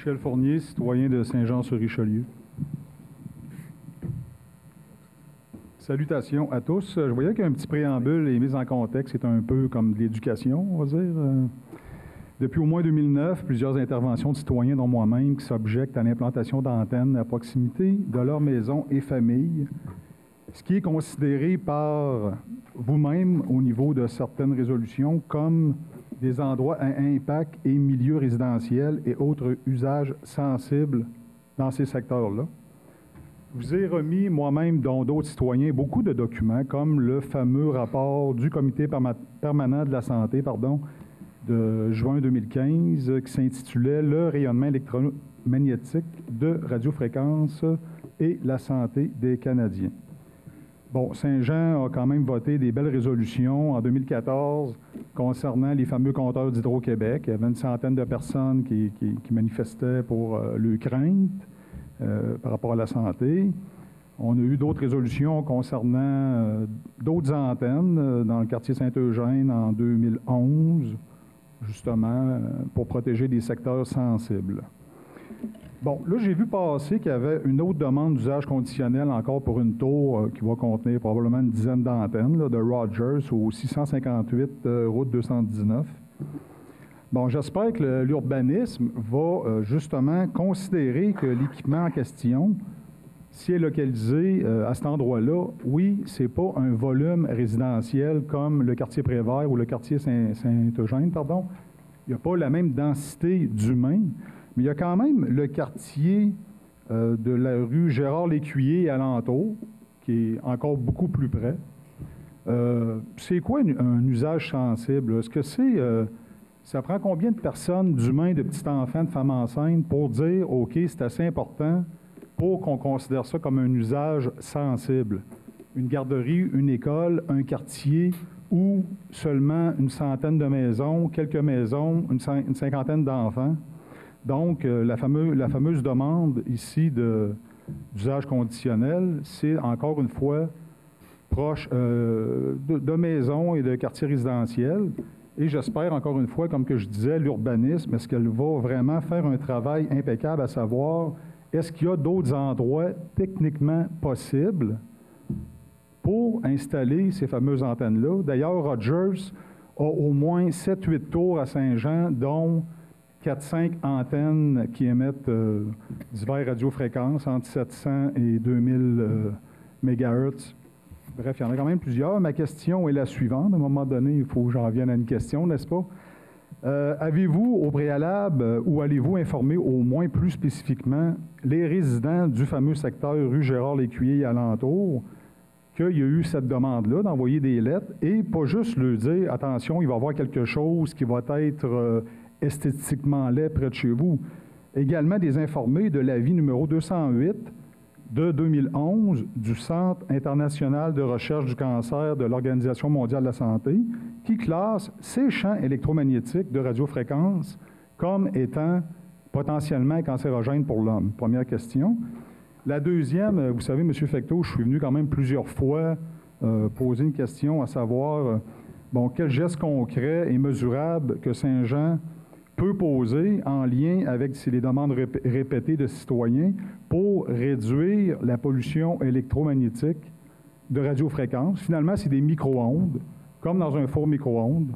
Michel Fournier, citoyen de Saint-Jean-sur-Richelieu. Salutations à tous. Je voyais qu'un petit préambule et mise en contexte, c'est un peu comme de l'éducation, on va dire. Depuis au moins 2009, plusieurs interventions de citoyens, dont moi-même, qui s'objectent à l'implantation d'antennes à proximité de leur maison et famille, ce qui est considéré par vous-même au niveau de certaines résolutions comme des endroits à impact et milieux résidentiels et autres usages sensibles dans ces secteurs-là. Je vous ai remis moi-même, dont d'autres citoyens, beaucoup de documents, comme le fameux rapport du Comité permanent de la santé, de juin 2015, qui s'intitulait « Le rayonnement électromagnétique de radiofréquence et la santé des Canadiens ». Bon, Saint-Jean a quand même voté des belles résolutions en 2014 concernant les fameux compteurs d'Hydro-Québec. Il y avait une centaine de personnes qui manifestaient pour leurs craintes par rapport à la santé. On a eu d'autres résolutions concernant d'autres antennes dans le quartier Saint-Eugène en 2011, justement, pour protéger des secteurs sensibles. Bon, là, j'ai vu passer qu'il y avait une autre demande d'usage conditionnel encore pour une tour qui va contenir probablement une dizaine d'antennes de Rogers au 658 route 219. Bon, j'espère que l'urbanisme va justement considérer que l'équipement en question, s'il est localisé à cet endroit-là, oui, c'est pas un volume résidentiel comme le quartier Prévert ou le quartier Saint-Eugène, pardon. Il n'y a pas la même densité d'humains, mais il y a quand même le quartier de la rue Gérard-Lécuyer alentour, qui est encore beaucoup plus près. C'est quoi un usage sensible? Est-ce que c'est... ça prend combien de personnes, d'humains, de petits enfants, de femmes enceintes, pour dire, OK, c'est assez important pour qu'on considère ça comme un usage sensible? Une garderie, une école, un quartier ou seulement une centaine de maisons, quelques maisons, une cinquantaine d'enfants. Donc, la fameuse demande ici d'usage conditionnel, c'est encore une fois proche de maisons et de quartiers résidentiels. Et j'espère, encore une fois, comme que je disais, l'urbanisme, est-ce qu'elle va vraiment faire un travail impeccable à savoir, est-ce qu'il y a d'autres endroits techniquement possibles pour installer ces fameuses antennes-là? D'ailleurs, Rogers a au moins 7-8 tours à Saint-Jean, dont 4-5 antennes qui émettent divers radiofréquences entre 700 et 2000 MHz. Bref, il y en a quand même plusieurs. Ma question est la suivante. À un moment donné, il faut que j'en vienne à une question, n'est-ce pas? Avez-vous au préalable ou allez-vous informer au moins plus spécifiquement les résidents du fameux secteur rue Gérard-Lécuyer et alentour qu'il y a eu cette demande-là d'envoyer des lettres et pas juste leur dire « Attention, il va y avoir quelque chose qui va être esthétiquement laid près de chez vous ». Également des informer de l'avis numéro 208 de 2011 du Centre international de recherche du cancer de l'Organisation mondiale de la santé qui classe ces champs électromagnétiques de radiofréquence comme étant potentiellement cancérogènes pour l'homme. Première question. La deuxième, vous savez, M. Fecteau, je suis venu quand même plusieurs fois poser une question à savoir, bon, quel geste concret et mesurable que Saint-Jean peut poser en lien avec les demandes répétées de citoyens pour réduire la pollution électromagnétique de radiofréquence. Finalement, c'est des micro-ondes, comme dans un four micro-ondes.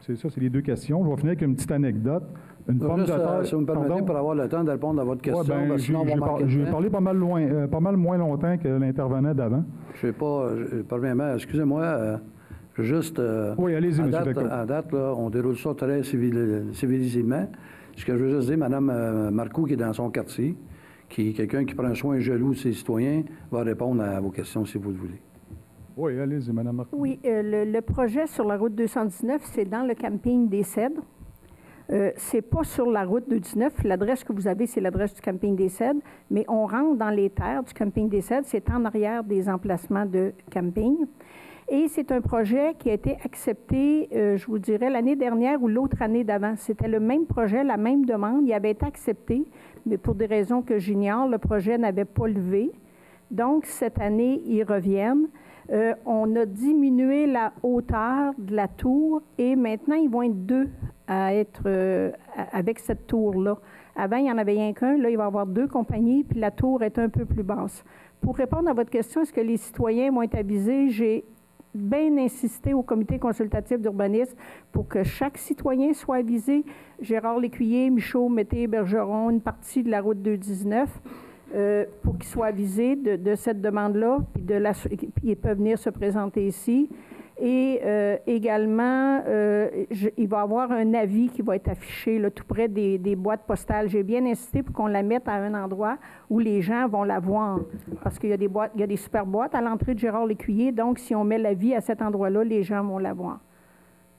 C'est ça, c'est les deux questions. Je vais finir avec une petite anecdote. Une pomme de terre. Si vous me permettez, pour avoir le temps de répondre à votre question, ouais, sinon on va manquer de temps. J'ai parlé pas mal moins longtemps que l'intervenant d'avant. Je ne sais pas, premièrement, excusez-moi, juste, oui, allez-y, M. Fecteau. À date, là, on déroule ça très civilisement. Ce que je veux juste dire, Mme Marcoux, qui est dans son quartier, qui est quelqu'un qui prend soin jaloux de ses citoyens, va répondre à vos questions si vous le voulez. Oui, allez-y, Mme Marcoux. Oui, le projet sur la route 219, c'est dans le camping des Cèdres. C'est pas sur la route 219. L'adresse que vous avez, c'est l'adresse du camping des Cèdres, mais on rentre dans les terres du camping des Cèdres. C'est en arrière des emplacements de camping. Et c'est un projet qui a été accepté, je vous dirais, l'année dernière ou l'autre année d'avant. C'était le même projet, la même demande. Il avait été accepté, mais pour des raisons que j'ignore, le projet n'avait pas levé. Donc, cette année, ils reviennent. On a diminué la hauteur de la tour et maintenant, ils vont être deux à être avec cette tour-là. Avant, il n'y en avait rien qu'un. Là, il va y avoir 2 compagnies, puis la tour est un peu plus basse. Pour répondre à votre question, est-ce que les citoyens vont être avisés? J'ai bien insisté au comité consultatif d'urbanisme pour que chaque citoyen soit avisé. Gérard Lécuyer, Michaud, Mété, Bergeron, une partie de la route 219, pour qu'ils soient avisés de cette demande-là, puis ils peuvent venir se présenter ici. Et également, il va y avoir un avis qui va être affiché là, tout près des boîtes postales. J'ai bien insisté pour qu'on la mette à un endroit où les gens vont la voir. Parce qu'il y a des boîtes, il y a des super boîtes à l'entrée de Gérard Lécuyer. Donc, si on met l'avis à cet endroit-là, les gens vont la voir.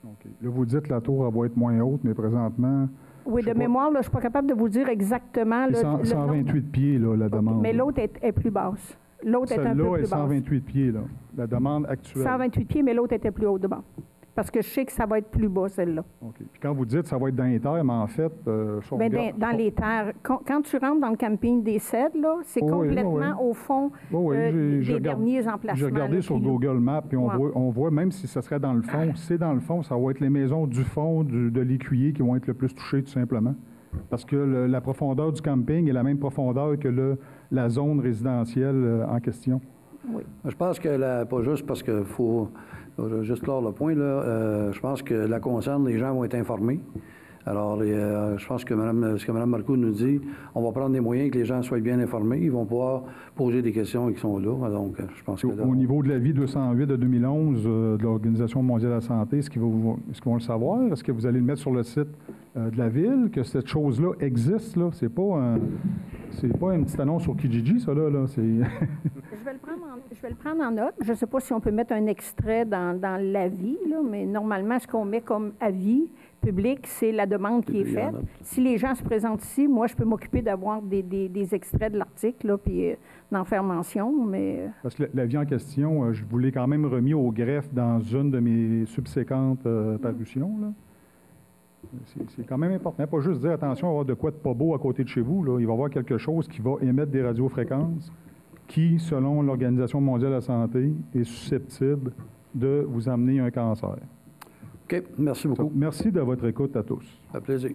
OK. Là, vous dites que la tour elle va être moins haute, mais présentement... Oui, de mémoire, là, je ne suis pas capable de vous dire exactement... Là, 128 pieds, là, la demande. Mais l'autre est plus basse. L'autre est un peu plus basse. Celle-là est 128 pieds, là, la demande actuelle. 128 pieds, mais l'autre était plus haut devant. Parce que je sais que ça va être plus bas, celle-là. OK. Puis quand vous dites que ça va être dans les terres, mais en fait... dans les terres. Quand tu rentres dans le camping des Cèdres, là, c'est complètement au fond des derniers emplacements. J'ai regardé sur Google Maps, puis on voit, même si ça serait dans le fond, si c'est dans le fond, ça va être les maisons du fond de l'Écuyer qui vont être le plus touchées, tout simplement. Parce que la profondeur du camping est la même profondeur que la zone résidentielle en question. Oui. Je pense que, pas juste parce qu'il faut juste clore le point, là, je pense que la concerne, les gens vont être informés. Alors, je pense que ce que Mme Marcoux nous dit, on va prendre des moyens que les gens soient bien informés. Ils vont pouvoir poser des questions qui sont là. Donc, je pense que au niveau de l'avis 208 de 2011 de l'Organisation mondiale de la santé, est-ce qu'ils vont le savoir? Est-ce que vous allez le mettre sur le site de la Ville, que cette chose-là existe? Là? C'est pas une petite annonce sur Kijiji, ça, là. Je vais le prendre en note. Je ne sais pas si on peut mettre un extrait dans l'avis, là, mais normalement, ce qu'on met comme avis public, c'est la demande qui est faite. Si les gens se présentent ici, moi, je peux m'occuper d'avoir des extraits de l'article, là, puis d'en faire mention, mais... Parce que l'avis en question, je vous l'ai quand même remis au greffe dans une de mes subséquentes parutions, là. C'est quand même important. Pas juste dire, attention, il va y avoir de quoi de pas beau à côté de chez vous, là. Il va y avoir quelque chose qui va émettre des radiofréquences qui, selon l'Organisation mondiale de la santé, est susceptible de vous amener un cancer. OK. Merci beaucoup. Merci de votre écoute à tous. Ça fait plaisir.